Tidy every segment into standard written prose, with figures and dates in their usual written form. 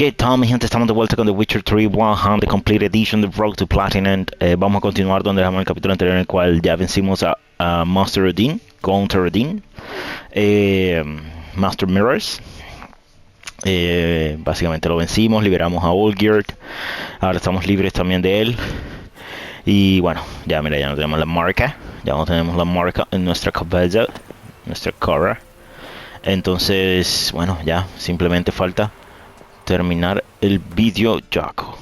¿Qué tal, mi gente? Estamos de vuelta con The Witcher 3 100 The Complete Edition, The Road to Platinum. Vamos a continuar donde dejamos el capítulo anterior, en el cual ya vencimos a Master Odin, Counter Odin, Master Mirrors. Básicamente lo vencimos, liberamos a Olgierd. Ahora estamos libres también de él. Y bueno, ya mira, ya no tenemos la marca. Ya no tenemos la marca en nuestra cabeza, nuestra cara. Entonces, bueno, ya simplemente falta terminar el video, Jaco.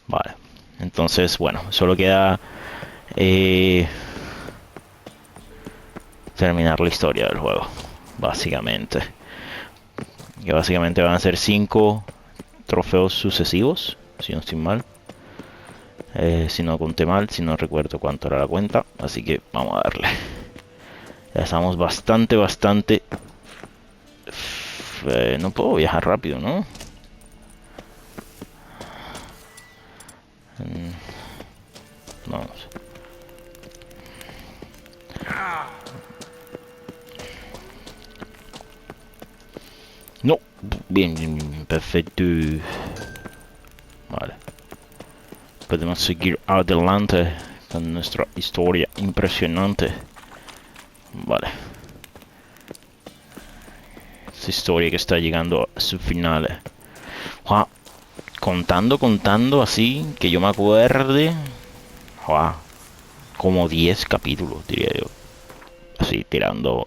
Vale, entonces, bueno, solo queda terminar la historia del juego, básicamente. Que básicamente van a ser 5 trofeos sucesivos, si no estoy mal. Si no conté mal, si no recuerdo cuánto era la cuenta. Así que vamos a darle. Ya estamos bastante. No puedo viajar rápido, ¿no? Vamos. No. Bien, perfecto. Vale. Podemos seguir adelante con nuestra historia impresionante. Vale. Esta historia que está llegando a su final. Wow. Contando así, que yo me acuerde. Wow. Como 10 capítulos, diría yo. Así, tirando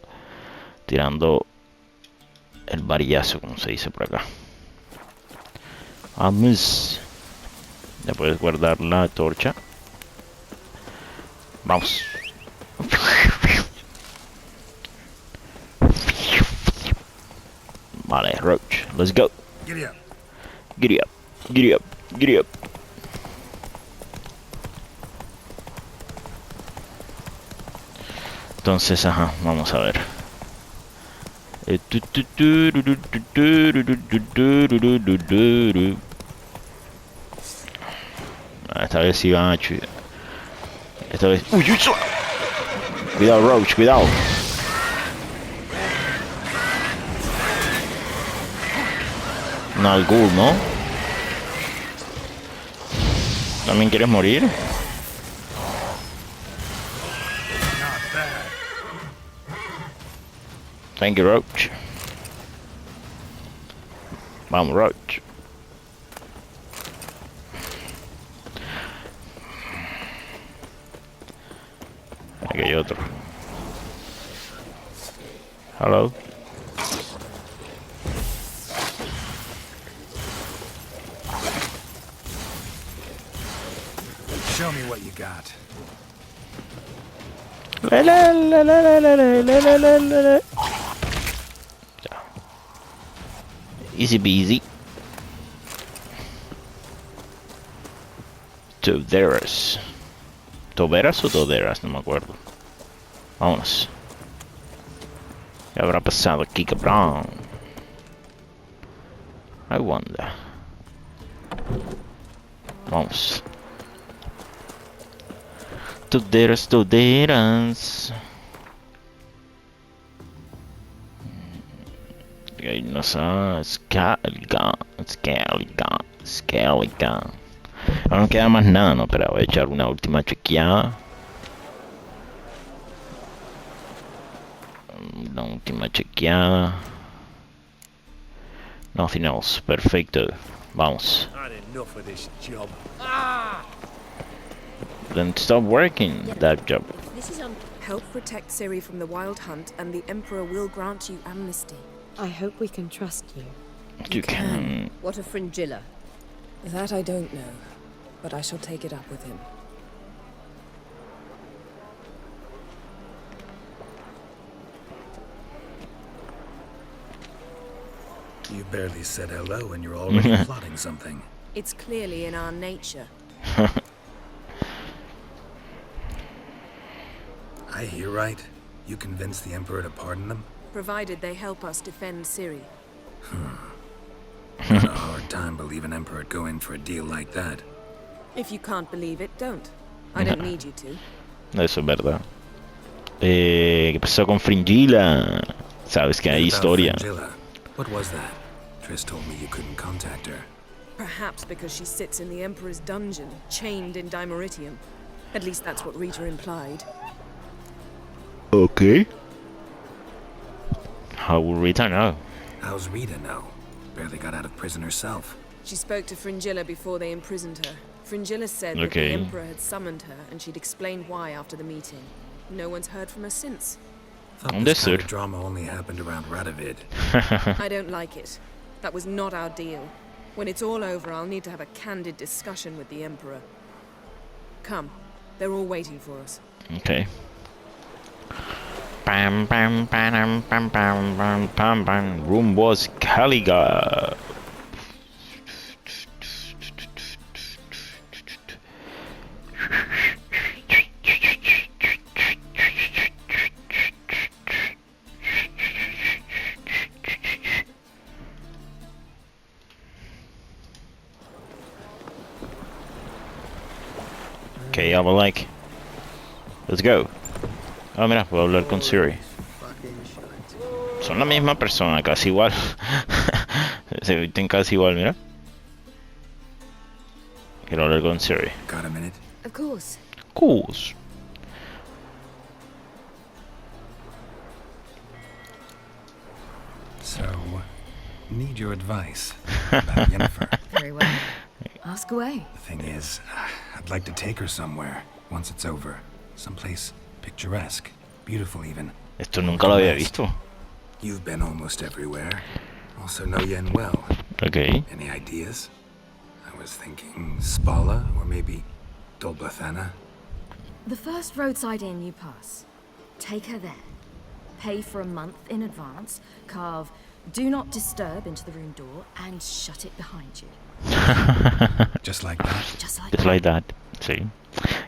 el varillazo, como se dice por acá. Vamos. Ya puedes guardar la torcha. Vamos. Vale, Roach, let's go. Giddy up. Giddy up. Giddy up. Giddy up. Entonces, ajá, vamos a ver. Esta vez sí van a chullar. Esta vez... ¡Uy, uy! Cuidado, Roach, cuidado. No, al ghoul, ¿no? ¿También quieres morir? Thank you, Roach. Vamos, Roach. Aquí hay otro. Hello. Show me what you got. Easy peasy. Toderas. ¿Toberas o toderas? No me acuerdo. Vámonos. ¿Qué habrá pasado aquí, cabrón? I wonder. Vamos. Toderas. Hay unos Scaligan. Ahora no queda más nada, ¿no? Pero voy a echar una última chequeada. Una última chequeada. Nothing else. Perfecto. Vamos. Then stop working that job. Help protect Ciri from the wild hunt, and the Emperor will grant you amnesty. I hope we can trust you. You can. What of Fringilla? That I don't know, but I shall take it up with him. You barely said hello and you're already plotting something. It's clearly in our nature. I hear right. You convinced the Emperor to pardon them? Provided they help us defend Ciri. Not a hard time believe an emperor would go in for a deal like that. If you can't believe it, don't. I don't need you to. Eso es verdad. ¿Qué pasó con Fringilla? Sabes que hay What about historia. Fringilla? What was that? Triss told me you couldn't contact her. Perhaps because she sits in the Emperor's dungeon, chained in Dimeritium. At least that's what Rita implied. Okay. How will Rita know? How's Rita know? Barely got out of prison herself. She spoke to Fringilla before they imprisoned her. Fringilla said that Okay. the Emperor had summoned her, and she'd explained why after the meeting. No one's heard from her since. Thought this kind Understood. of drama only happened around Radovid. I don't like it. That was not our deal. When it's all over, I'll need to have a candid discussion with the Emperor. Come. They're all waiting for us. Okay. Bam bam bam bam bam bam bam bam. Room was Caliga. Okay, I will like. Let's go. Ah, mira, puedo hablar con Siri. Son la misma persona, casi igual. Se visten casi igual, mira. Quiero hablar con Siri. Got a minute? Of course. Cool. So, need your advice about Yennefer. Very well. Ask away. The thing is, I'd like to take her somewhere once it's over. Someplace picturesque, beautiful even. Esto nunca lo había visto. You've been almost everywhere. Also know Yen well. Okay. Any ideas? I was thinking Spala or maybe Dolbathana. The first roadside inn you pass. Take her there. Pay for a month in advance. Carve "Do Not Disturb" into the room door and shut it behind you. Just like that. Just like Just that. like that. Sí.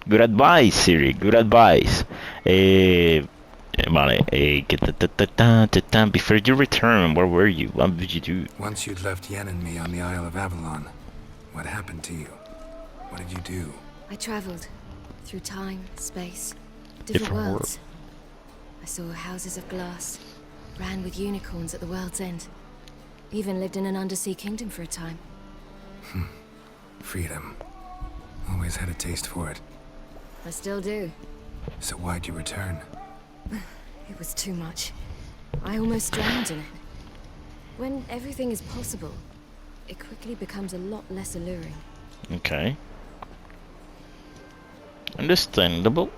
Good advice, Siri. Good advice. Vale. Before you return, where were you? What did you do? Once you'd left Yen and me on the Isle of Avalon, what happened to you? What did you do? I traveled through time, space, Different different worlds. I saw houses of glass, ran with unicorns at the world's end. Even lived in an undersea kingdom for a time. Freedom. Always had a taste for it. I still do. So why'd you return? It was too much. I almost drowned in it. When everything is possible, it quickly becomes a lot less alluring. Okay. Understandable.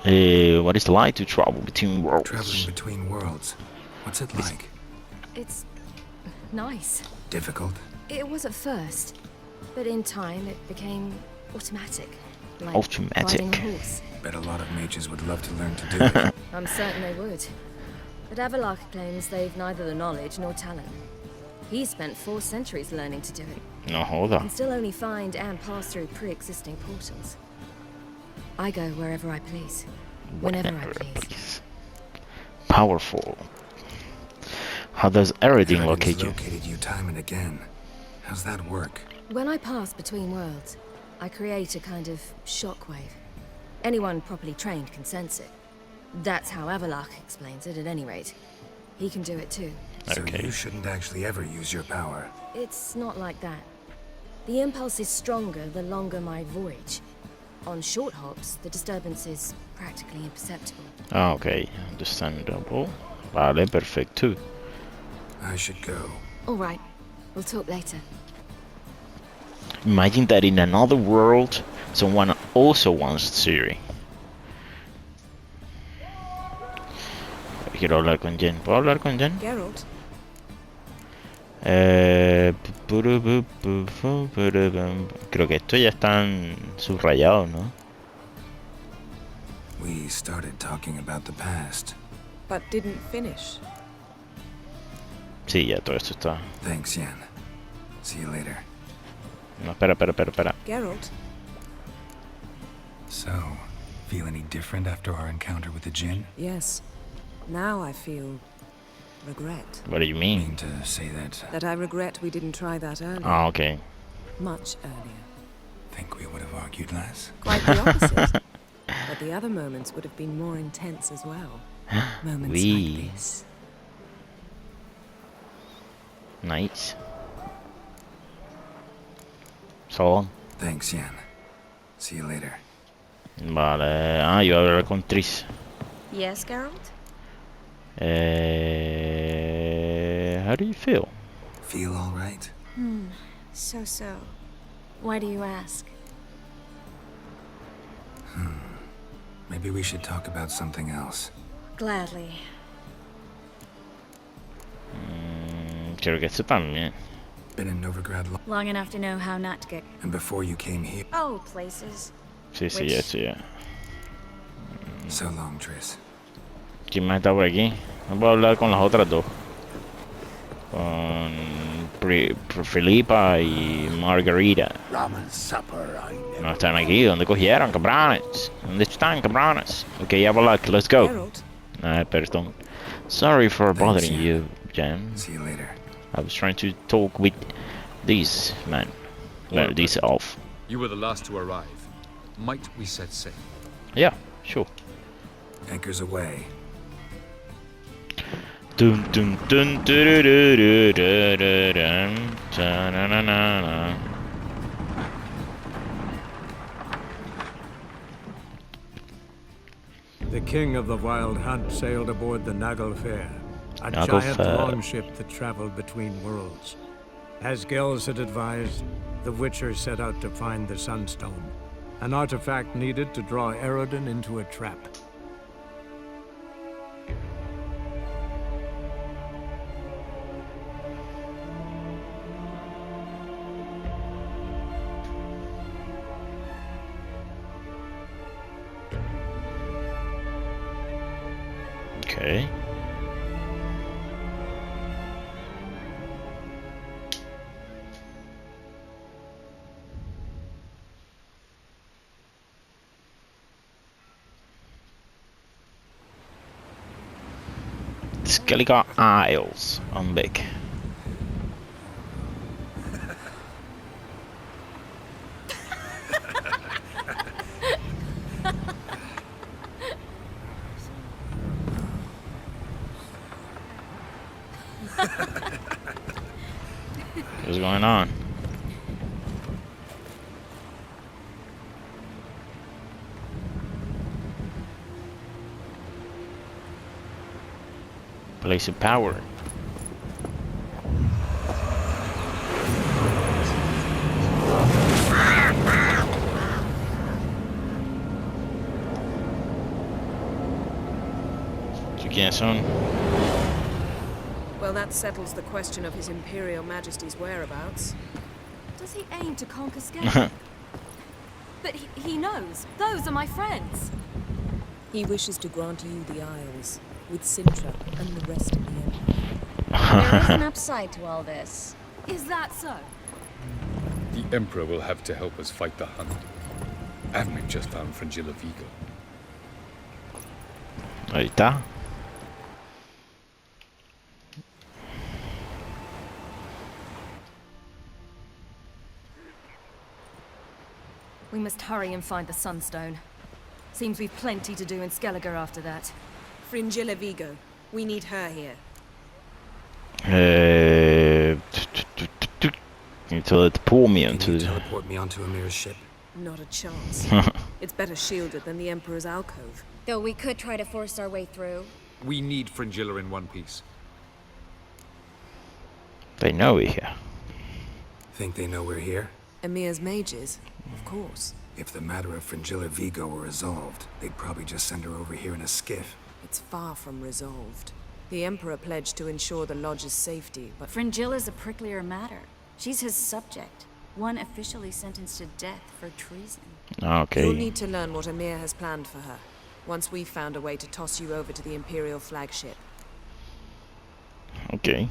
What is it like to travel between worlds? Traveling between worlds. What's it like? It's nice. Difficult? It was at first, but in time it became automatic. Like Automatic. riding a horse. Bet a lot of mages would love to learn to do it. I'm certain they would. But Avalark claims they've neither the knowledge nor talent. He spent 4 centuries learning to do it, No joda. and still only find and pass through pre-existing portals. I go wherever I please, whenever I please. Powerful. How does everything Paragon's locate you? located you time and again. How's that work? When I pass between worlds, I create a kind of shockwave. Anyone properly trained can sense it. That's how Avalark explains it, at any rate. He can do it too. So Okay. you shouldn't actually ever use your power. It's not like that. The impulse is stronger the longer my voyage. On short hops, the disturbance is practically imperceptible. Ah, okay. Understandable. Vale, perfecto. I should go. All right, we'll talk later. Imagine that in another world, someone also wants Siri. Quiero hablar con Jen. ¿Puedo hablar con Jen? Geralt, Creo que estos ya están subrayados, ¿no? We started talking about the past. but didn't finish. Sí, ya todo esto está. Thanks, Yen. See you later. No, espera. Geralt, So, feel any different after our encounter with the Jinn? yes. Now I feel Regret. What do you I mean? mean to say that That I regret we didn't try that earlier. Oh, okay. Much earlier. think we would have argued less. Quite the opposite. But the other moments would have been more intense as well. Moments Oui. like this. Nice. So long. Thanks, Yan. See you later. Vale. Ah, yo voy a hablar con Tris. Yes, Geralt? How do you feel? Feel all right? So. Why do you ask? Maybe we should talk about something else. Gladly. Quiero que eso también. Been in Novigrad Long enough to know how not to get... and before you came here. Oh, places. Sí, sí, Which- ya, sí, ya. So long, Triss. ¿Quién más está por aquí? No puedo hablar con las otras dos. Con Filipa y Margarita. No están aquí. ¿Dónde cogieron, cabrones? ¿Dónde están, cabrones? Ok, ya hablar. Let's go. Geralt, Perdón. Sorry for Thanks, bothering Jan. you, Jan. See you later. I was trying to talk with this man. Well, this elf. You were the last to arrive. Might we set sail? Yeah, sure. Anchors away. Dun dun dun dun dun dun dun dun dun dun. The king of the Wild Hunt sailed aboard the Naglfar, a Naglfar. giant longship that traveled between worlds. As Gels had advised, the Witcher set out to find the Sunstone, an artifact needed to draw Eredin into a trap. Okay. Skelliger Isles on big. What's going on? Place of power. ¿Quiénes son? well, that settles the question of His Imperial Majesty's whereabouts. Does he aim to conquer Skellige? But he knows. Those are my friends. He wishes to grant you the Isles, with Sintra and the rest of the Empire. There is an upside to all this. Is that so? The Emperor will have to help us fight the Hunt. And we've just found Fringilla Vigo. Ahí está. We must hurry and find the Sunstone. Seems we've plenty to do in Skellige after that. Fringilla Vigo. We need her here. Can you teleport me Can onto you the... teleport me onto Amir's ship? Not a chance. It's better shielded than the Emperor's alcove. Though we could try to force our way through. We need Fringilla in one piece. They know we're here. Think they know we're here? Emir's mages, of course. If the matter of Fringilla Vigo were resolved, they'd probably just send her over here in a skiff. It's far from resolved. The Emperor pledged to ensure the Lodge's safety, but Fringilla's a pricklier matter. She's his subject, one officially sentenced to death for treason. you'll Okay. need to learn what Emir has planned for her, once we've found a way to toss you over to the Imperial flagship. Okay.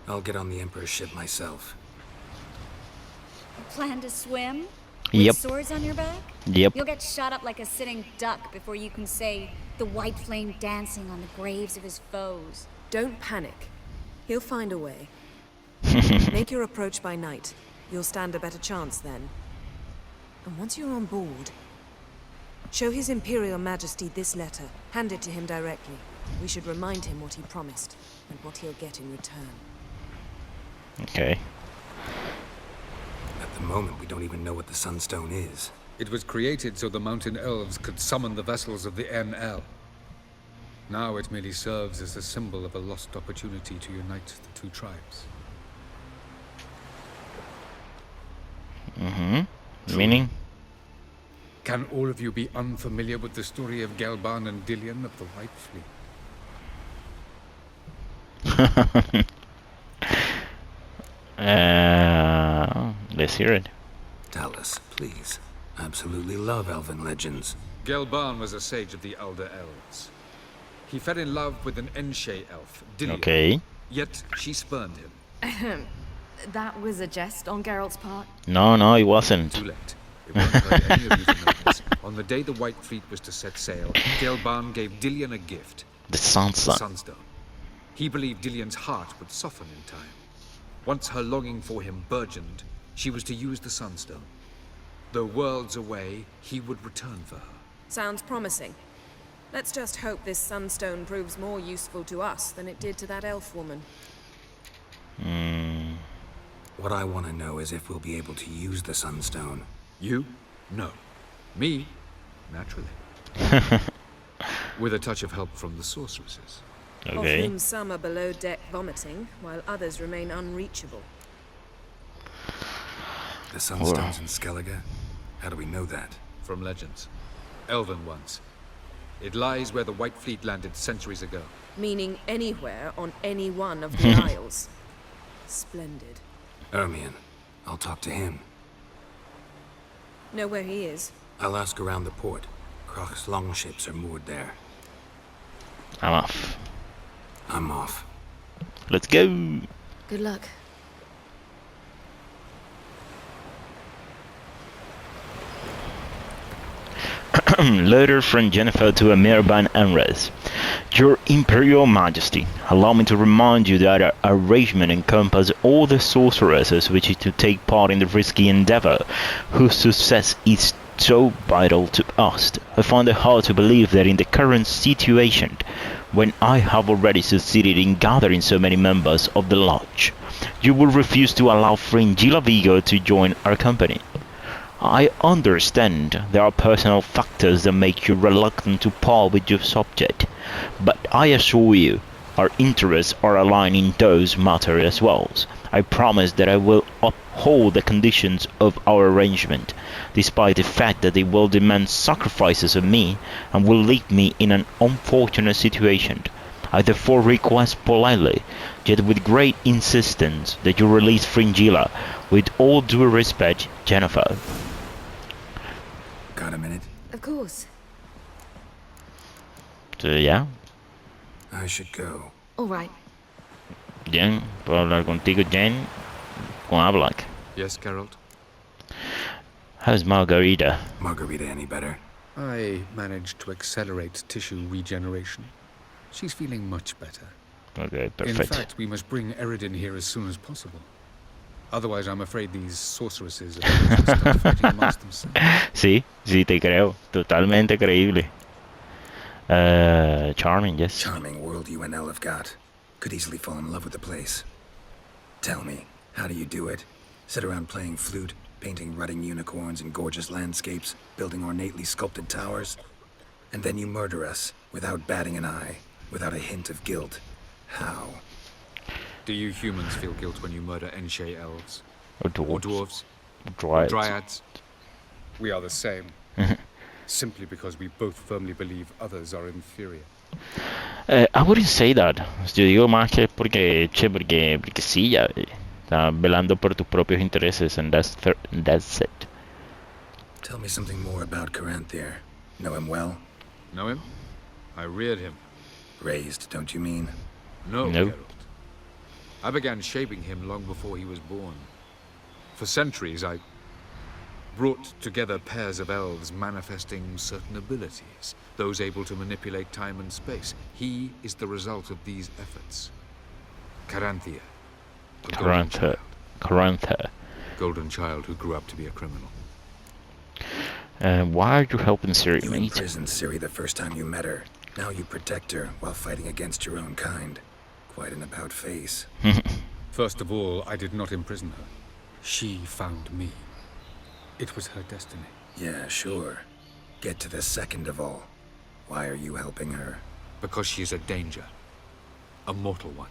I'll get on the Emperor's ship myself. Plan to swim? Yep. With swords on your back? Yep. You'll get shot up like a sitting duck before you can say the white flame dancing on the graves of his foes. Don't panic. He'll find a way. Make your approach by night. You'll stand a better chance then. And once you're on board, show His Imperial Majesty this letter. Hand it to him directly. We should remind him what he promised, and what he'll get in return. Okay. At the moment, we don't even know what the Sunstone is. It was created so the mountain elves could summon the vessels of the ML. Now it merely serves as a symbol of a lost opportunity to unite the two tribes. Meaning? Can all of you be unfamiliar with the story of Gelban and Dillion of the White Fleet? Let's hear it. Tell us, please. I absolutely love elven legends. Gelban was a sage of the Elder Elves. He fell in love with an Enshe elf, Dillion. Okay. Yet she spurned him. That was a jest on Geralt's part. No, it wasn't. Too late. It won't hurt any of you to know this. On the day the White Fleet was to set sail, Gelban gave Dillion a gift. The The Sunstone. Sunstone. He believed Dillion's heart would soften in time. Once her longing for him burgeoned, she was to use the Sunstone. Though worlds away, he would return for her. Sounds promising. Let's just hope this Sunstone proves more useful to us than it did to that elf woman. What I want to know is if we'll be able to use the Sunstone. You? No. Me? Naturally. With a touch of help from the sorceresses. Of Okay. whom some are below deck vomiting, while others remain unreachable. The Sunstone's in Skellige? How do we know that? From legends. Elven ones. It lies where the White Fleet landed centuries ago. Meaning anywhere on any one of the isles. Splendid. Ermion. I'll talk to him. Know where he is? I'll ask around the port. Croc's longships are moored there. I'm off. I'm off. Let's go. Good luck. Letter from Jennifer to Amirban Enres. Your Imperial Majesty, allow me to remind you that our arrangement encompasses all the sorceresses wishing to take part in the risky endeavor, whose success is so vital to us. I find it hard to believe that in the current situation, when I have already succeeded in gathering so many members of the Lodge, you will refuse to allow Fringilla Vigo to join our company. I understand there are personal factors that make you reluctant to part with your subject, but I assure you, our interests are aligned in those matters as well. I promise that I will uphold the conditions of our arrangement, despite the fact that they will demand sacrifices of me and will leave me in an unfortunate situation. I therefore request politely, yet with great insistence, that you release Fringilla. With all due respect, Jennifer. Got a minute? Of course. So, ya. I should go. All right. Jen, ¿puedo hablar contigo, Jen? Con Hablac. Yes, Geralt? How's Margarita? Margarita any better? I managed to accelerate tissue regeneration. She's feeling much better. Okay, In perfect. fact, we must bring Eredin here as soon as possible. Otherwise, I'm afraid these sorceresses are going to start fighting amongst themselves. Sí, te creo. Totalmente creíble. Charming, yes. Charming world you and Elle have got. Could easily fall in love with the place. Tell me, how do you do it? Sit around playing flute, painting rutting unicorns in gorgeous landscapes, building ornately sculpted towers? And then you murder us, without batting an eye, without a hint of guilt. How? Do you humans feel guilt when you murder Enshe elves? Or Or dwarves. dwarves? Dryads. Dryads? We are the same. Simply because we both firmly believe others are inferior. I wouldn't say that. Yo digo más que porque sí, ya. Estás velando por tus propios intereses, and that's it. Tell me something more about Caranthir. Know him well? Know him? I reared him. Raised, don't you mean? No, No. Geralt. I began shaping him long before he was born. For centuries, I brought together pairs of elves manifesting certain abilities, those able to manipulate time and space. He is the result of these efforts. Caranthea, a golden child. Carantha. Golden child who grew up to be a criminal. Why are you helping Ciri, You mate? imprisoned Ciri the first time you met her. Now you protect her while fighting against your own kind. Quite an about face. First of all, I did not imprison her. She found me. It was her destiny. Yeah, sure. Get to the second of all. Why are you helping her? Because she is a danger. A mortal one.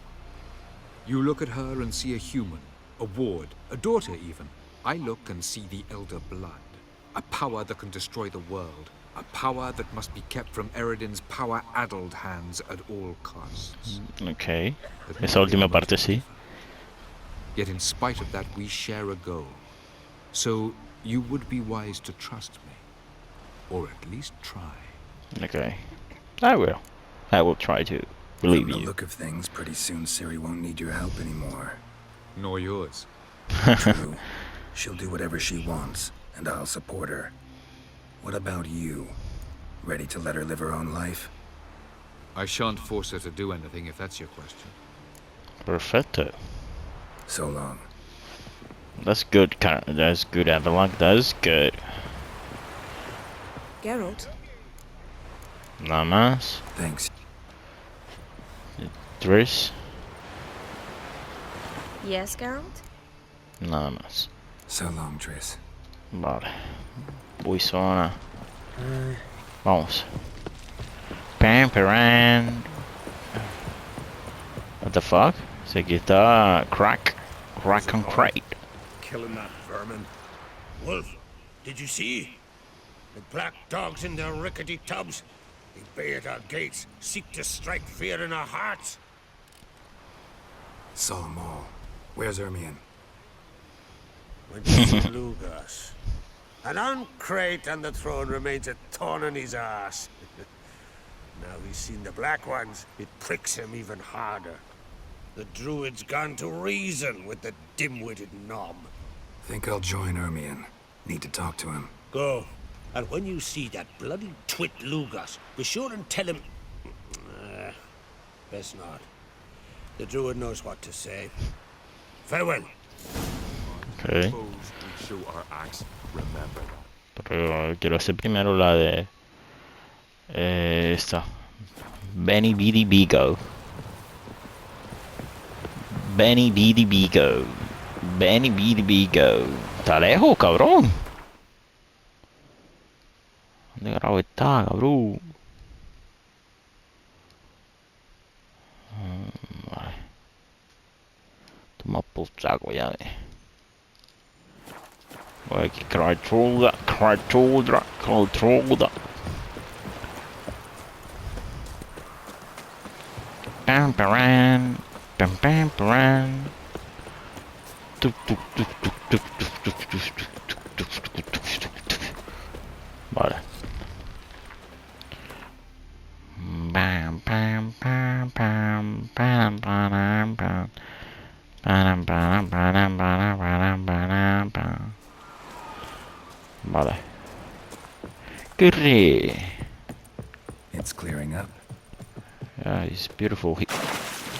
You look at her and see a human, a ward, a daughter even. I look and see the Elder Blood. A power that can destroy the world. A power that must be kept from Eredin's power-addled hands at all costs. Ok. Esa última parte sí. Yet in spite of that, we share a goal. So you would be wise to trust me. Or at least try. Ok. I will. I will try to believe From the you. look of things, pretty soon Ciri won't need your help anymore. Nor yours. True. She'll do whatever she wants, and I'll support her. What about you? Ready to let her live her own life? I shan't force her to do anything if that's your question. Perfecto. So long. That's good, that's good, Avalok. That is good. Geralt, Nada más. Thanks. Triss. Yes, Geralt? Nada más. So long, Triss. Vale. Voy zona. Vamos. Pam, paran. What the fuck? Se aquí está crack concrete. Killing that vermin. Wolf, did you see? The black dogs in their rickety tubs. They bay at our gates, seek to strike fear in our hearts. Saw 'em all. Where's Ermion? Went to see Lugas. And on Crate on the throne remains a thorn in his ass. Now he's seen the Black Ones, it pricks him even harder. The druid's gone to reason with the dim-witted knob. Think I'll join Ermion. Need to talk to him. Go. And when you see that bloody twit Lugas, be sure and tell him... best not. The druid knows what to say. Farewell. Ok. Pero quiero hacer primero la de... esta. Benny Beady Bigo. Benny Beady Bigo. Benny Beady Bigo. Está lejos, cabrón. ¿Dónde carajo está, cabrón? Vale. Toma por saco, ya ve. Voy aquí, controla. Pam, paran. Pam, pam, paran. Vale. Bam, pam, pam, pam, pam, pam, pam. Pam, pam, pam, pam, pam, pam, pam. Vale. Corre. It's clearing up. Yeah, it's beautiful.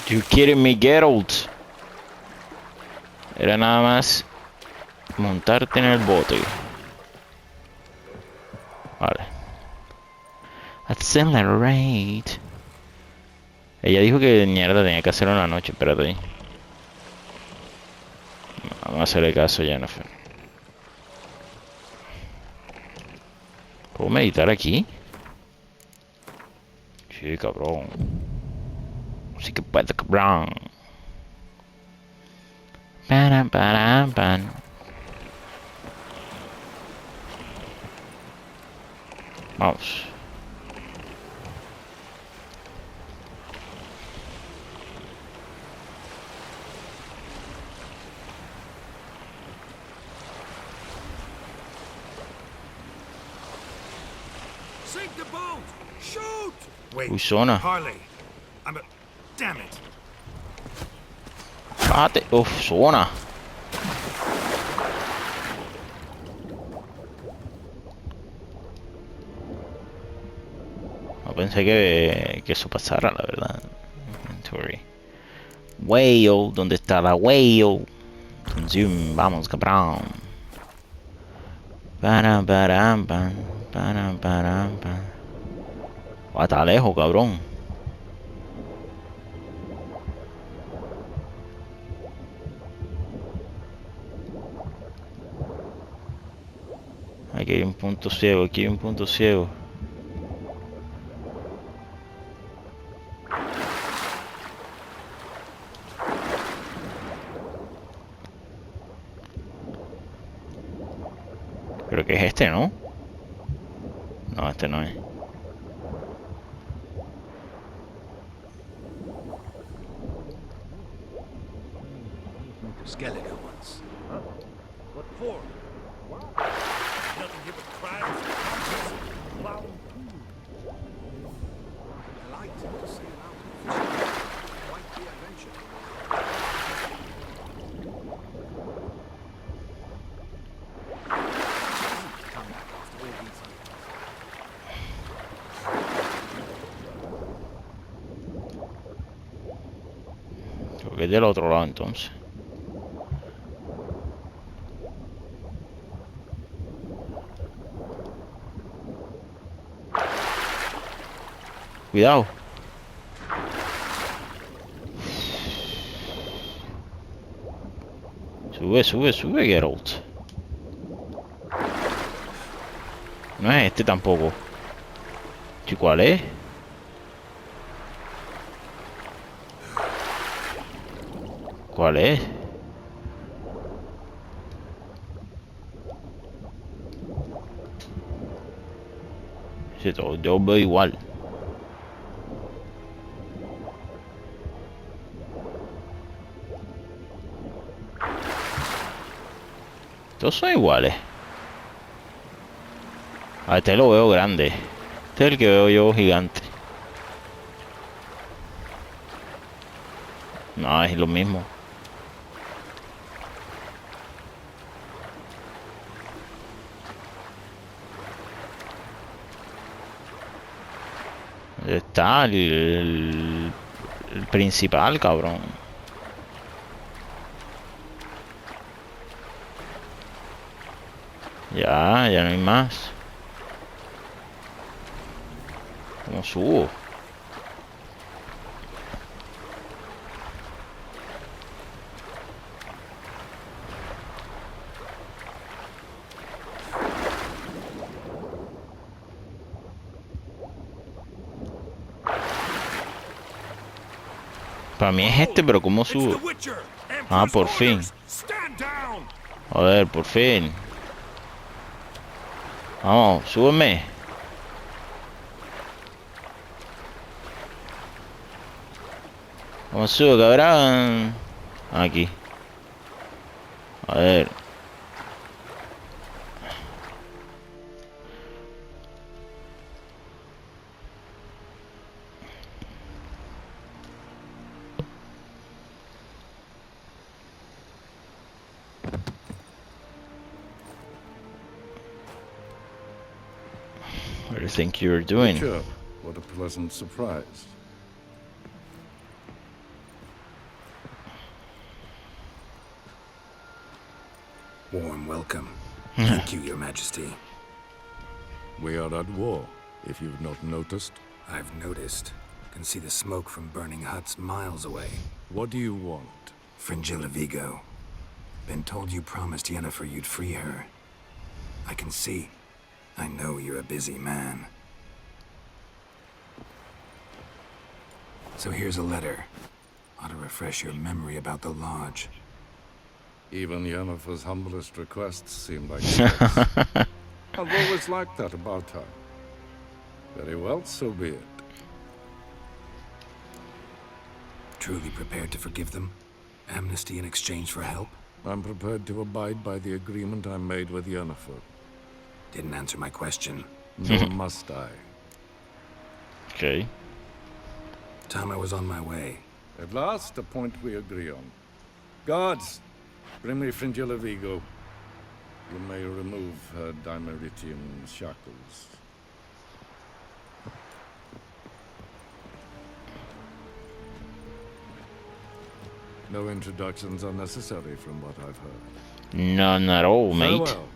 You kidding me, Geralt? Era nada más montarte en el bote. Vale. Accelerate. Ella dijo que mierda tenía que hacerlo en la noche, espérate ahí. Vamos a hacerle caso a Jennifer. ¿Puedo meditar aquí? Sí, cabrón. Sí que puedo, cabrón. Pan, pan, pan. Vamos. Sink the boat! Shoot! Wait. Usona. Harley. Damn it. Bate. Uf, zona. pensé que eso pasara, la verdad. Inventory. Whale, ¿dónde está la whale? Consume, vamos, cabrón. Para, para, para. Está lejos, cabrón. Aquí hay un punto ciego, aquí hay un punto ciego. Creo que es este, ¿no? No, este no es. Skeleton ones. Huh? What for? Nothing here but crimes, plowing pool. I like to sail out and fish. Quite the adventure. Come back after all these years. Creo que es del otro lado entonces. Cuidado. Sube, sube, sube, Geralt. No es este tampoco. ¿Y cuál es? ¿Cuál es? Si todos yo veo igual. Todos son iguales. A este lo veo grande. Este es el que veo yo gigante. No, es lo mismo. Está el principal, cabrón. Ya no hay más. ¿Cómo subo? Para mí es este, pero ¿cómo subo? Ah, por fin. A ver, por fin. Vamos, súbeme. ¿Cómo subo, cabrón? Aquí. A ver. What do you think you're doing? Sure. What a pleasant surprise. Warm welcome. Thank you, Your Majesty. We are at war, if you've not noticed. I've noticed. Can see the smoke from burning huts miles away. What do you want? Fringilla Vigo. Been told you promised Yennefer you'd free her. I can see. I know you're a busy man. So here's a letter. Ought to refresh your memory about the lodge. Even Yennefer's humblest requests seem like threats. I've always liked that about her. Very well, so be it. Truly prepared to forgive them? Amnesty in exchange for help? I'm prepared to abide by the agreement I made with Yennefer. Didn't answer my question. Nor must I. Okay. Time I was on my way. At last, a point we agree on. Guards, bring me Fringilla Vigo. You may remove her dimeritium shackles. No introductions are necessary from what I've heard. None at all, mate. Farewell.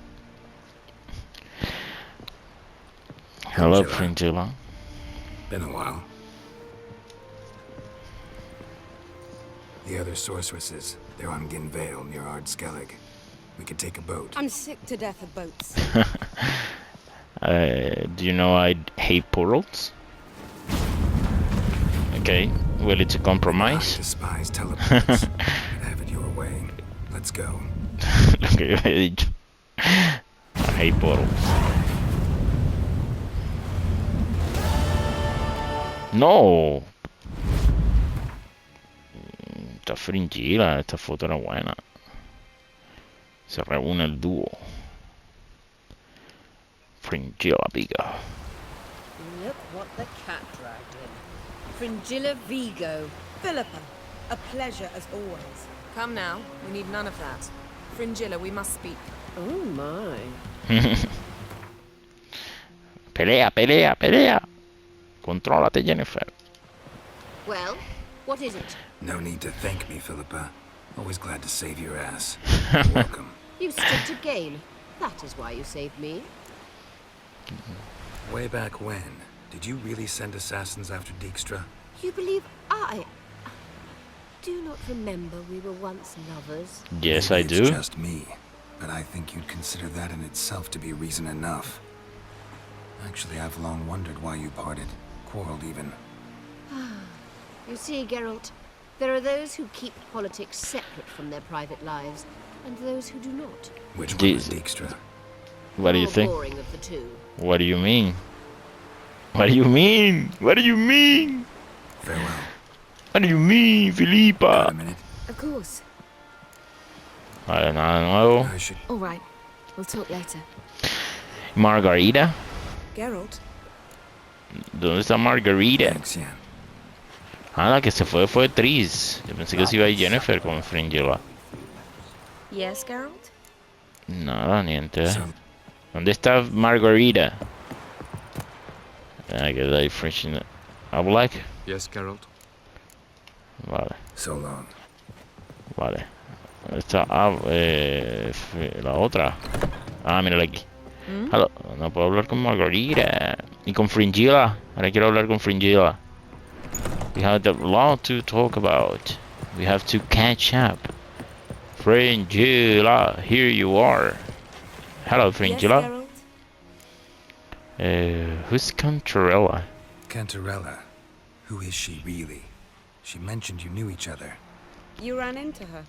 Hello, Fringilla. Fringilla. Been a while. The other sorceresses, they're on Ginvale near Ardskellig. We could take a boat. I'm sick to death of boats. Do you know I hate portals? Okay, well, it's a I compromise. despise teleports. But have it your way. Let's go. Lo que yo he dicho. I hate portals. No. Esta Fringilla, esta foto era buena. Se reúne el dúo. Fringilla Vigo. Look what the cat dragged in. Fringilla Vigo. Philippa, a pleasure as always. Come now, we need none of that. Fringilla, we must speak. Oh my. Pelea, pelea, pelea. Contrólate, Jennifer. Well, what is it? No need to thank me, Philippa. Always glad to save your ass. You're welcome. You stood to gain. That is why you saved me. Way back when, did you really send assassins after Dijkstra? You believe I do not remember we were once lovers? Yes, Maybe I it's do. just me, but I think you'd consider that in itself to be reason enough. Actually, I've long wondered why you parted. Quarreled even. You see, Geralt, there are those who keep politics separate from their private lives, and those who do not. Which one These- was Dijkstra? What do you More think? boring of the two. What do you mean? What do you mean? What do you mean? Farewell. What do you mean, Got a Filipa? minute? Of course. Vale, nada nuevo. I should... All right. We'll talk later. Margarita. Geralt, ¿Dónde está Margarita? Thanks, Jan. Ah, la que se fue Tris. Yo pensé que se iba a ir Jennifer con Fringilla. yes, Geralt? Nada, niente. So, ¿Dónde está Margarita? I guess I Fringilla. I would like. Yes, Geralt? Vale, so long. vale. ¿Dónde está? La otra. Ah, mírala aquí. Hello. No puedo hablar con Margarita. Y con Fringilla. Ahora quiero hablar con Fringilla. We have a lot to talk about. We have to catch up. Fringilla, here you are. Hello, Fringilla. Yes, Geralt? Who's Cantarella? Cantarella. Who is she, really? She mentioned you knew each other. You ran into her.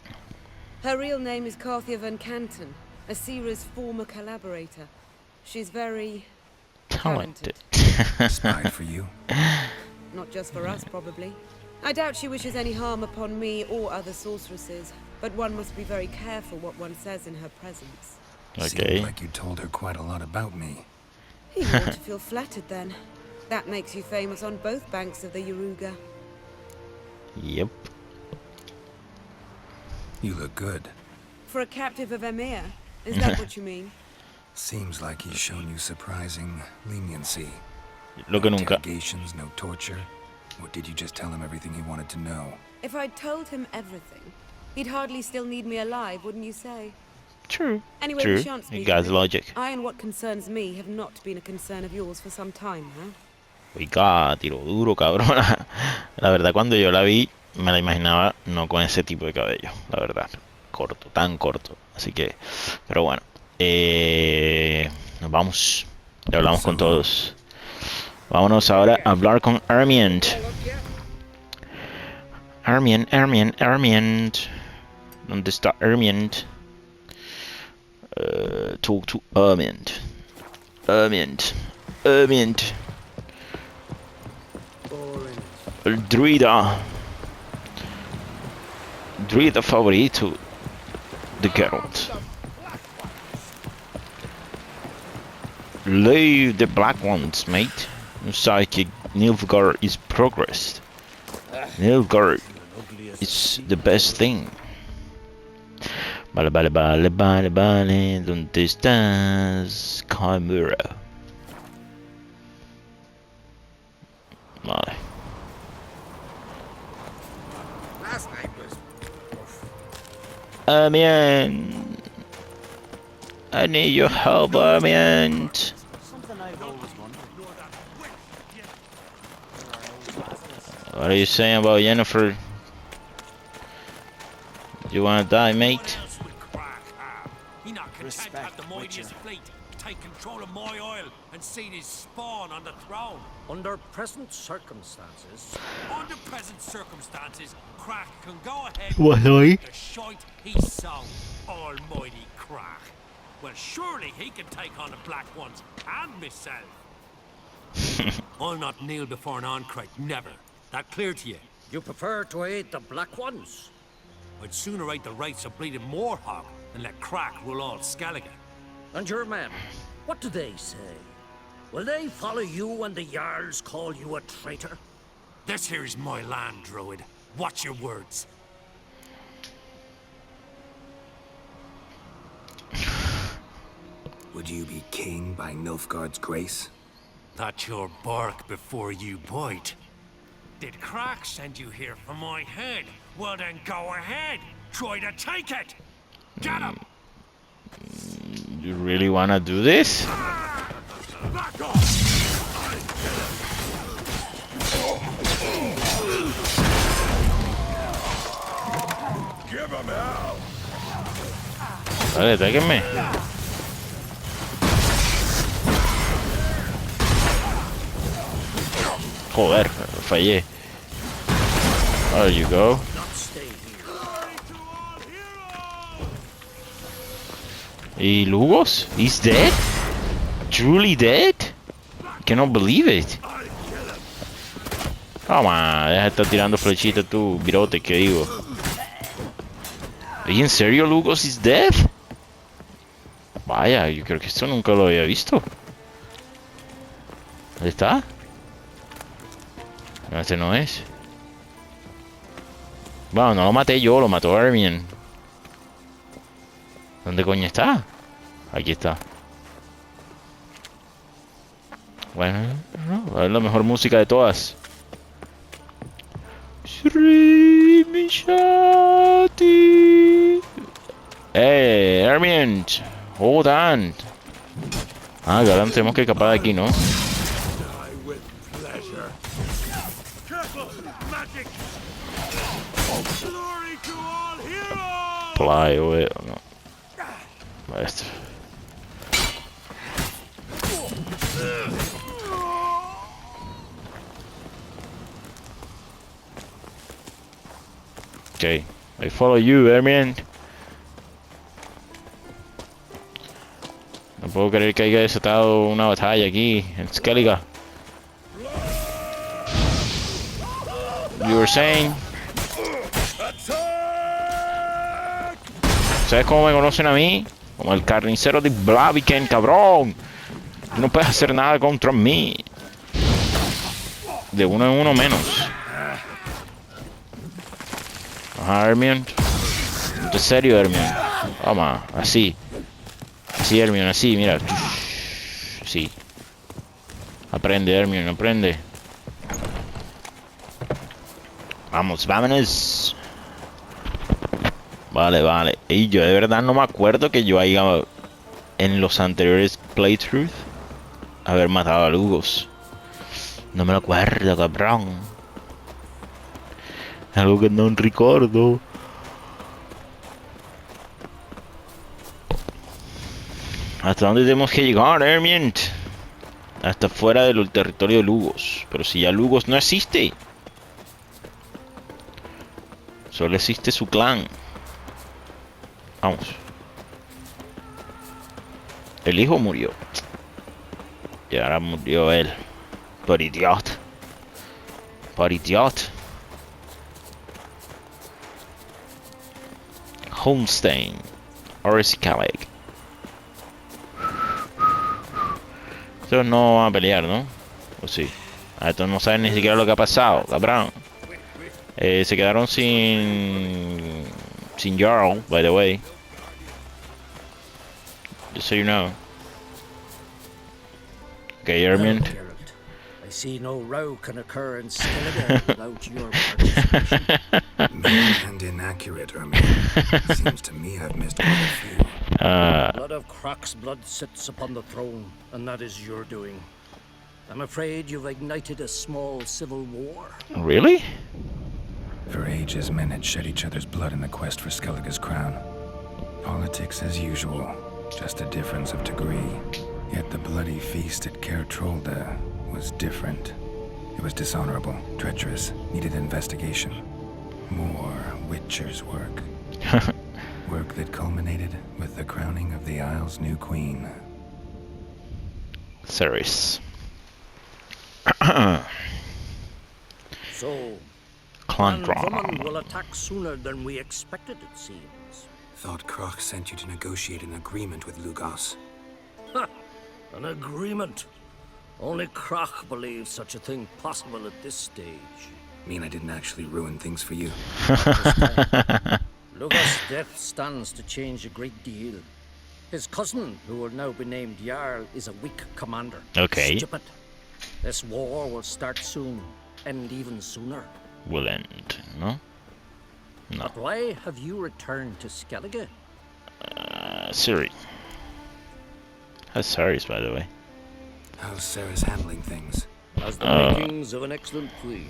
Her real name is Carthia van Canton, Asira's former collaborator. She's very Talented. Spied for you? not just for us, probably. I doubt she wishes any harm upon me or other sorceresses, but one must be very careful what one says in her presence. Okay. Seemed like you told her quite a lot about me. You ought to feel flattered then. That makes you famous on both banks of the Yaruga. Yep. You look good. For a captive of Emir, is that what you mean? Seems like he's shown you surprising leniency. Lo que No nunca. interrogations, no torture. Or did you just tell him everything he wanted to know? If I'd told him everything, he'd hardly still need me alive, wouldn't you say? True. Anyway, True. we shan't You speak guys of it. logic. I and what concerns me have not been a concern of yours for some time now. Oiga, tiro duro, cabrona. La verdad, cuando yo la vi, me la imaginaba no con ese tipo de cabello. La verdad. Corto, tan corto. Así que, pero bueno. Nos vamos. Le hablamos con todos. Vámonos ahora a hablar con Ermiend. Ermiend. ¿Dónde está Ermiend? Talk to Ermiend. El druida favorito de Geralt. Leave the black ones, mate. Psychic Nilfgaard is progressed. Nilfgaard is the best thing. Vale. ¿Dónde estás, Chimera? Vale. Last night was Ermion. I need your help, Ermion. Something I've always wondered. What are you saying about Jennifer? You wanna die, mate? He not content to have the mightiest fleet take control of my oil and see his spawn on the throne. Under present circumstances. Under present circumstances, Crack can go ahead What, sorry? the shite he's sown. Almighty Crack. Well, surely he can take on the Black Ones and myself. I'll not kneel before an Ancrate, never. That clear to you? You prefer to aid the Black Ones? I'd sooner aid the race of bleeding Moorhog than let Crack rule all Skellige. And your men, what do they say? Will they follow you when the Jarls call you a traitor? This here is my land, Druid. Watch your words. Would you be king by Nilfgaard's grace? That's your bark before you bite. Did Crack send you here for my head? Well then go ahead. Try to take it. Get him. You really wanna do this? Back off. Give him hell! Dale, atáquenme. Joder, fallé. There you go. ¿Y Lugos? He's dead? Truly dead? Cannot believe it. Toma, deja de estar tirando flechitas tú, virote, que digo. ¿Y en serio Lugos is dead? Vaya, yo creo que esto nunca lo había visto. ¿Dónde está? No, este no es. Bueno, no lo maté yo, lo mató Ermion. ¿Dónde coño está? Aquí está. Bueno, es la mejor música de todas. Hey, Ermion, hold on. Ah, ahora tenemos que escapar de aquí, ¿no? Fly away, no. Esto. Okay, I follow you, Ermion. No puedo creer que haya desatado una batalla aquí en Skellige. You were saying? ¿Sabes cómo me conocen a mí? Como el carnicero de Blaviken, cabrón. Tú no puedes hacer nada contra mí. De uno en uno menos. Ajá, Ermion. ¿En serio, Ermion? Toma, así. Así, Ermion, así, mira. Sí. Aprende, Ermion, aprende. Vamos, vámonos. Vale, vale. Y yo de verdad no me acuerdo que yo haya en los anteriores playthroughs haber matado a Lugos. No me lo acuerdo, cabrón. Algo que no recuerdo. ¿Hasta dónde tenemos que llegar, Ermion? Hasta fuera del territorio de Lugos. Pero si ya Lugos no existe. Solo existe su clan. Vamos. El hijo murió. Y ahora murió él. Por idiota. Por idiota. Holstein. Orsicaleg. Estos no van a pelear, ¿no? ¿O sí? Estos no saben ni siquiera lo que ha pasado, cabrón. Se quedaron sin Jarl, by the way. Just so you know. Okay, Ermion. I see no row can occur in Skellige without your participation. Mean and inaccurate, Ermin. Seems to me I've missed quite a few. Blood of Croc's blood sits upon the throne, and that is your doing. I'm afraid you've ignited a small civil war. Really? For ages, men had shed each other's blood in the quest for Skellige's crown. Politics as usual, just a difference of degree. Yet the bloody feast at Caer Trolda was different. It was dishonorable, treacherous, needed investigation. More Witcher's work. Work that culminated with the crowning of the Isle's new queen. Ceres. So, Clan Drummond will attack sooner than we expected, it seems. Thought Croc sent you to negotiate an agreement with Lugos. Ha! An agreement. Only Croc believes such a thing possible at this stage. Mean I didn't actually ruin things for you? Lugos' death stands to change a great deal. His cousin, who will now be named Jarl, is a weak commander. Okay. Stupid. This war will start soon, end even sooner. Will end, no? No. But why have you returned to Skellige? Siri. How's Ceres, by the way? How's Ceres handling things? Has the makings of an excellent queen,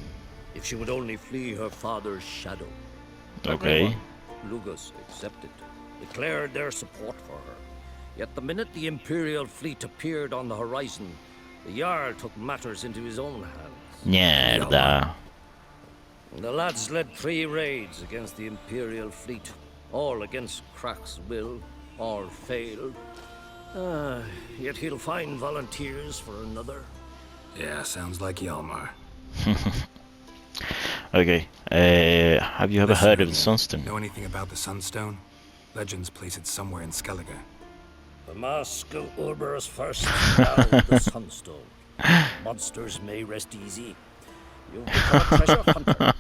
if she would only flee her father's shadow. Okay. Lugos accepted, declared their support for her. Yet the minute the Imperial fleet appeared on the horizon, the Jarl took matters into his own hands. Mierda. The lads led 3 raids against the Imperial fleet, all against Croc's will, all failed. Yet he'll find volunteers for another. Yeah, sounds like Hjalmar. Okay. Have you ever heard of the Sunstone? Know anything about the Sunstone? Legends place it somewhere in Skellige. The mask of Urberus first, now the Sunstone. Monsters may rest easy. You've become a treasure hunter.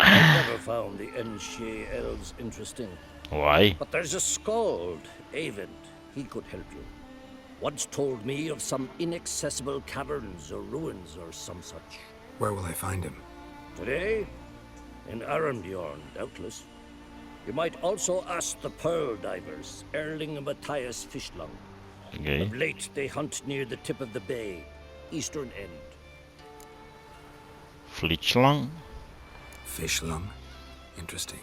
I've never found the Enshe elves interesting. Why? But there's a skald, Avind. He could help you. Once told me of some inaccessible caverns or ruins or some such. Where will I find him? Today? In Arenbjorn, doubtless. You might also ask the Pearl Divers, Erling and Matthias Fishlung. Okay. Of late, they hunt near the tip of the bay, eastern end. Flitchlang? Fishlung? Interesting.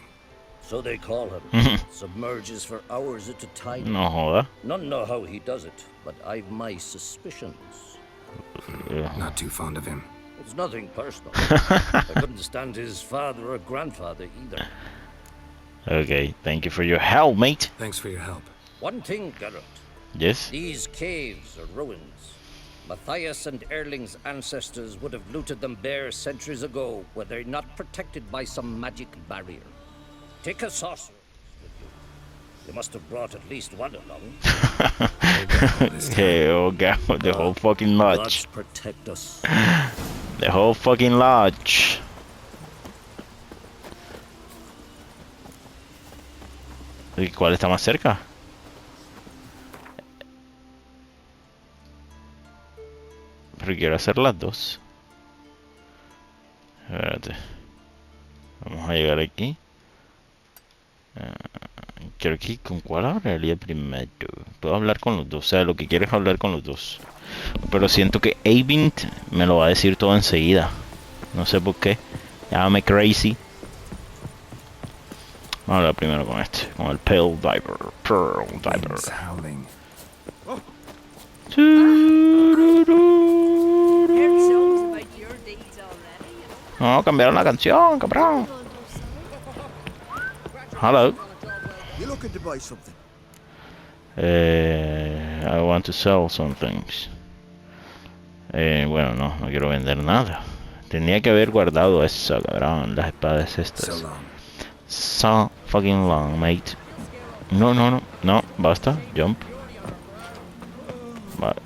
So they call him. Submerges for hours at a time. No joda. None know how he does it, but I've my suspicions. Not too fond of him. It's nothing personal. I couldn't stand his father or grandfather either. Okay, thank you for your help, mate. Thanks for your help. One thing, Geralt. Yes? These caves are ruins. Matthias and Erling's ancestors would have looted them bare centuries ago, were they not protected by some magic barrier. Take a saucer with you. You must have brought at least one along. Okay, oh god, the whole fucking lodge. Gods protect us. The whole fucking lodge. ¿Y cuál está más cerca? Pero quiero hacer las dos. Espérate. Vamos a llegar aquí. Quiero que con cuál hablaría primero. Puedo hablar con los dos. O sea, lo que quiero es hablar con los dos. Pero siento que Avind me lo va a decir todo enseguida. No sé por qué. Llámame crazy. Vamos a hablar primero con este. Con el Pearl Diver. Pearl Diver. No, cambiaron la canción, cabrón. Hello. You looking to buy something? I want to sell some things. Bueno, no quiero vender nada. Tenía que haber guardado eso, cabrón, las espadas estas. So fucking long, mate. No, basta, jump. Vale.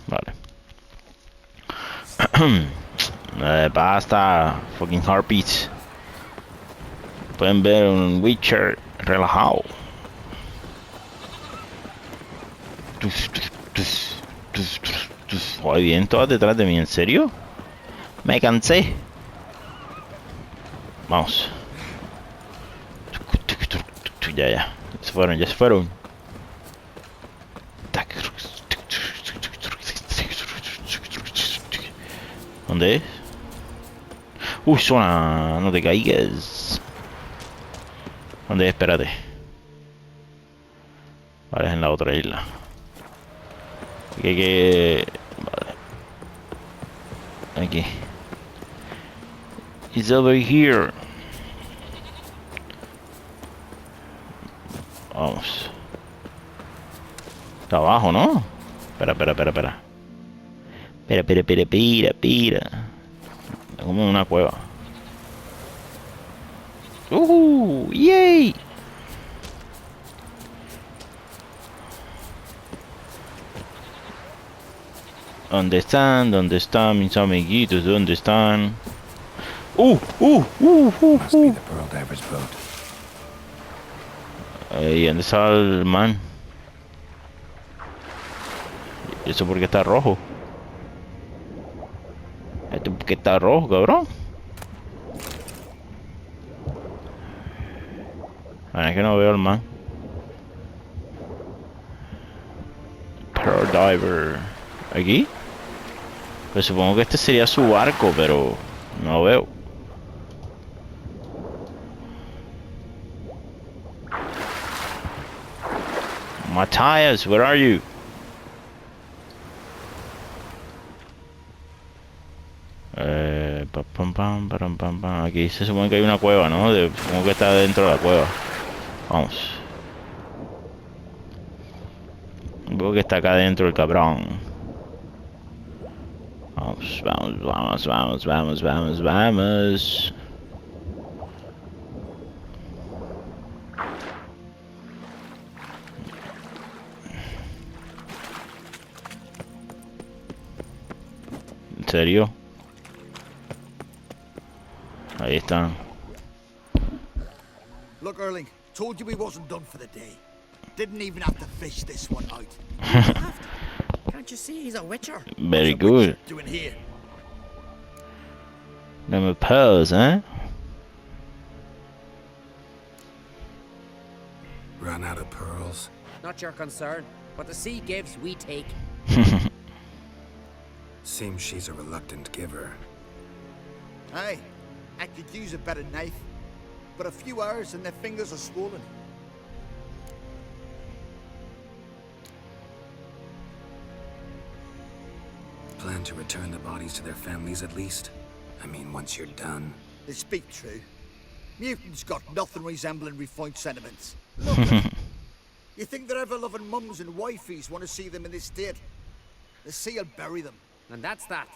Vale. Basta, fucking harpies. Pueden ver un Witcher relajado. Joder, bien todas detrás de mí, ¿en serio? Me cansé. Vamos. Ya, ya. Se fueron, ya se fueron. ¿Dónde es? Uy, suena. No te caigas. ¿Dónde es? Espérate. Vale, es en la otra isla. Vale. Aquí. It's over here. Vamos. Está abajo, ¿no? Espera. Espera. Es como una cueva. ¡Yay! ¿Dónde están? ¿Dónde están mis amiguitos? ¿Dónde están? Must be the Pearl Diver's boat. Ahí, ¿dónde está el man? ¿Y eso porque está rojo? ¿Esto porque está rojo, cabrón? Es que no veo al man. Pearl Diver. ¿Aquí? Pues supongo que este sería su barco, pero no lo veo. Matthias, where are you? Aquí se supone que hay una cueva, ¿no? Supongo que está dentro de la cueva. Vamos. Supongo que está acá dentro el cabrón. Vamos. ¿En serio? Ahí están. Look, Erling, told you we wasn't done for the day. Didn't even have to fish this one out. Can't you see he's a witcher? Very good. Doing here. Them pearls, eh? Run out of pearls? Not your concern. What the sea gives, we take. Seems she's a reluctant giver. Aye, I could use a better knife. But a few hours and their fingers are swollen. Plan to return the bodies to their families at least? I mean, once you're done. They speak true. Mutants got nothing resembling refined sentiments. Look at 'em. You think their ever-loving mums and wifeys want to see them in this state? The sea will bury them. And that's that.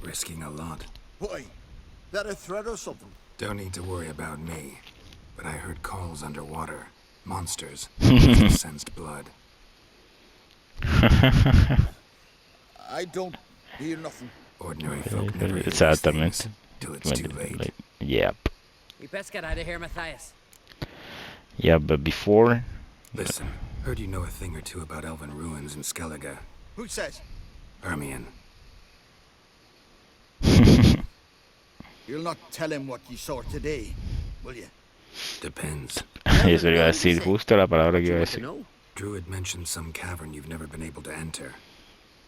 Risking a lot. Why? That a threat or something? Don't need to worry about me. But I heard calls underwater. Monsters. Sensed blood. I don't hear nothing. Ordinary folk never hear these Exactamente. things till it's too late. Yep. We best get out of here, Matthias. Yeah, but before... Listen, heard you know a thing or two about elven ruins in Skellige. Who says? Hermione. You'll not tell him what you saw today, will you? Depends. Eso iba a decir, justo la palabra que iba a decir. Druid mentioned some cavern you've never been able to enter.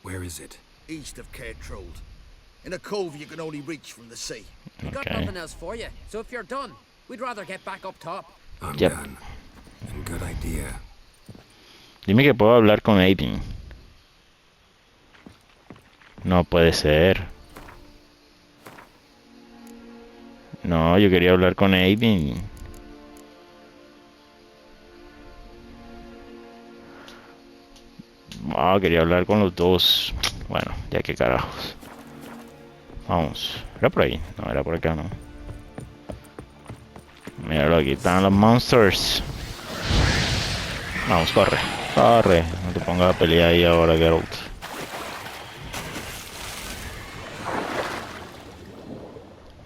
Where is it? East of Cairtrold. In a cove you can only reach from the sea. We got nothing else for you, so if you're done, we'd rather get back up top. I'm done. And good idea. Dime que puedo hablar con Aiden. No puede ser. No, yo quería hablar con Aiden. Ah, quería hablar con los dos. Bueno, ya que carajos. Vamos. ¿Era por ahí? No, era por acá, no. Míralo, aquí están los monsters. Vamos, corre. Corre. No te pongas a pelear ahí ahora, Geralt.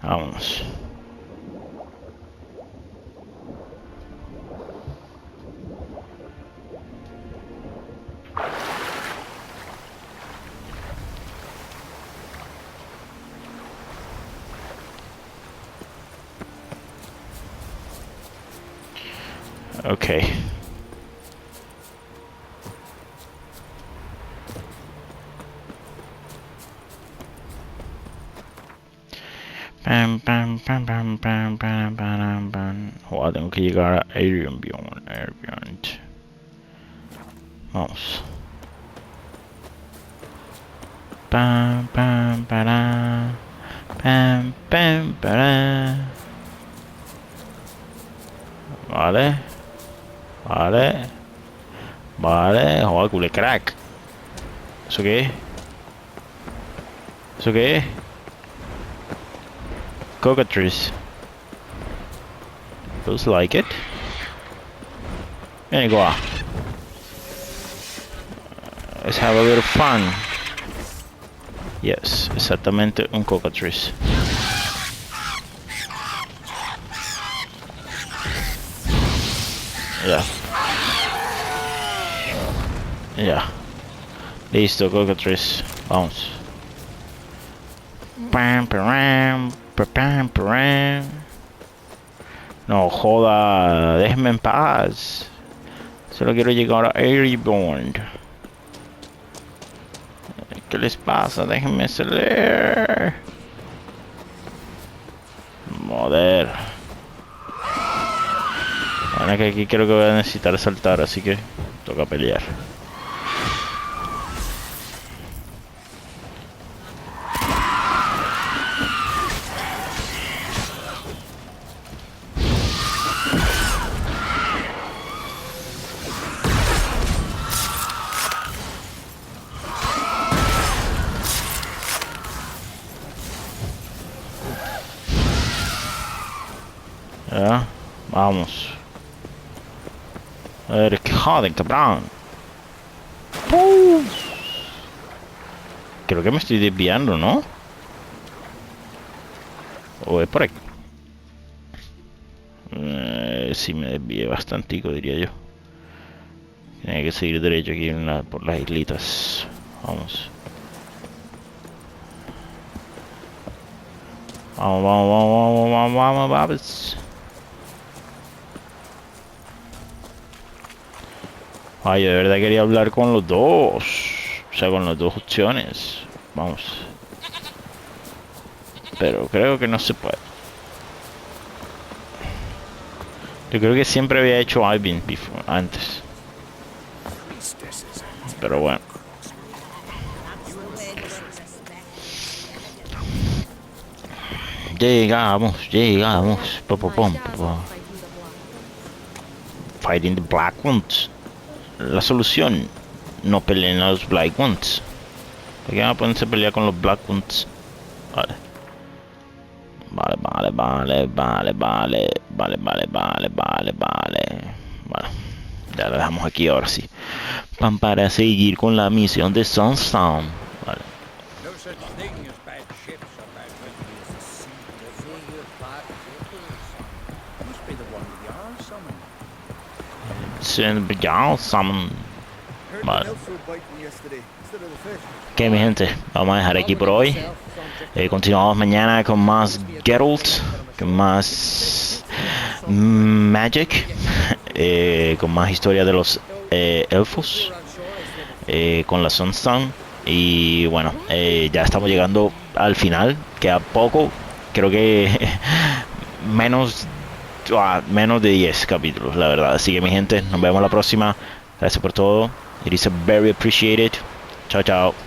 Vamos. Ok. Pam, pam, pam, pam, pam, pam, pam, pam. Joder, tengo que llegar a Arian Beyond. Vamos. Pam, pam, para. Pam, pam, para. Vale. Vale. Vale. Joder, culé crack. ¿Eso qué es? ¿Eso qué es? Cockatrice. Feels like it. There you go. Let's have a little fun. Yes, exactamente un cockatrice. Ya. Ya. Listo, cockatrice. Vamos. Pam, pam, pam, pam. No joda, déjenme en paz. Solo quiero llegar a Airborne. ¿Qué les pasa? Déjenme acelerar. Joder. Bueno, que aquí creo que voy a necesitar saltar, así que toca pelear. Ya, vamos. A ver, que joden, cabrón. Creo que me estoy desviando, ¿no? O es por aquí. Sí me desvié bastantico, diría yo. Tiene que seguir derecho aquí por las islitas. Vamos. Vamos, vamos, vamos, vamos, vamos, vamos. Ay, yo de verdad quería hablar con los dos. O sea, con las dos opciones. Vamos. Pero creo que no se puede. Yo creo que siempre había hecho Alvin antes. Pero bueno. Llegamos. Fighting the Black Ones. La solución, no peleen a los Black Ones. ¿Por qué van a ponerse a pelear con los Black Ones? Vale. Vale. Bueno, ya lo dejamos aquí ahora sí. Para seguir con la misión de Sunstone. Vale. Vale. Ok, mi gente, vamos a dejar aquí por hoy. Continuamos mañana con más Geralt, con más Magic, con más historia de los elfos, con la Sunstone. Y bueno, ya estamos llegando al final, queda poco, creo que menos de 10 capítulos, la verdad. Así que mi gente, nos vemos la próxima. Gracias por todo. It is very appreciated. Chao, chao.